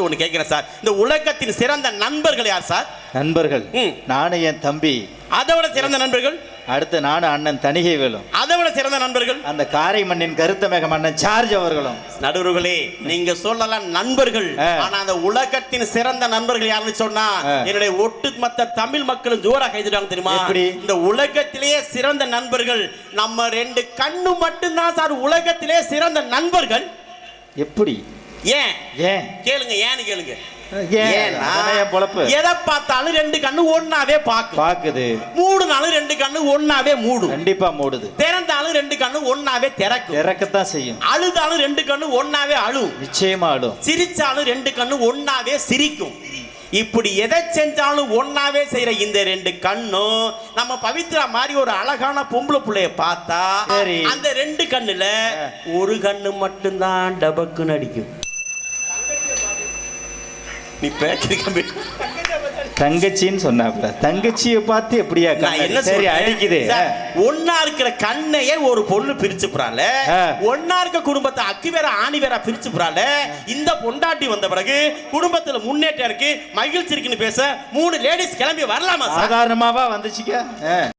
ஒன்று கேட்கிறேன் சார், இந்த உலகத்தின் சிறந்த நண்பர்கள் யார் சார்? நண்பர்கள் நானும் என் தம்பி. அதை விட சிறந்த நண்பர்கள்? அடுத்து நானும் அண்ணன் தணிகை வேலும். அதை விட சிறந்த நண்பர்கள்? அந்த காரை மண்ணின் கருத்தமேகம் அண்ணன் சார்ஜ் அவர்களும். நடுவர்களே, நீங்க சொல்லலாம் நண்பர்கள், ஆனா அந்த உலகத்தின் சிறந்த நண்பர்கள் யாருன்னு சொன்னா என்னுடைய ஒட்டுமொத்த தமிழ் மக்களும் ஜோரா கைதுட்டாங்க தெரியுமா? இந்த உலகத்திலேயே சிறந்த நண்பர்கள் நம்ம ரெண்டு கண்ணு மட்டும்தான் சார் உலகத்திலே சிறந்த நண்பர்கள். எப்படி? ஏன் ஏன் கேளுங்க, ஏன்னு கேளுங்க. எதை பார்த்தாலும் ரெண்டு கண்ணு ஒன்னாவே பாக்குது. மூடுனாலும் ரெண்டு கண்ணு ஒன்னாவே மூடும். கண்டிப்பா மூடுது. திறந்தாலும் ரெண்டு கண்ணு ஒன்னாவே திறக்கத்தான் செய்யும். அழுதாலும் ரெண்டு கண்ணு ஒன்னாவே அழும். நிச்சயமா அழும். சிரிச்சாலும் ரெண்டு கண்ணு ஒன்னாவே சிரிக்கும். இப்படி எதை செஞ்சாலும் ஒன்னாவே செய்யற இந்த ரெண்டு கண்ணும் நம்ம பவித்ரா மாதிரி ஒரு அழகான பொம்பளை புள்ளைய பார்த்தா அந்த ரெண்டு கண்ணுல ஒரு கண்ணு மட்டும்தான் டபக்குன்னு அடிக்கும். நீ பேக்க தங்கச்சின்னு சொன்னாப்ல, தங்கச்சியை பார்த்து எப்படியா என்ன சரி அடிக்குது? ஒன்னா இருக்கிற கண்ணையே ஒரு பொண்ணு பிரிச்சு போறால, ஒன்னா இருக்க குடும்பத்தை அக்கு வேற ஆணி வேற பிரிச்சு போறால. இந்த பொண்டாட்டி வந்த பிறகு குடும்பத்துல முன்னேற்றம் இருக்கு, மகிழ்ச்சி இருக்குன்னு பேச 3 லேடிஸ் கிளம்பி வரலாமா? சாதாரணமாவா வந்துச்சுக்க.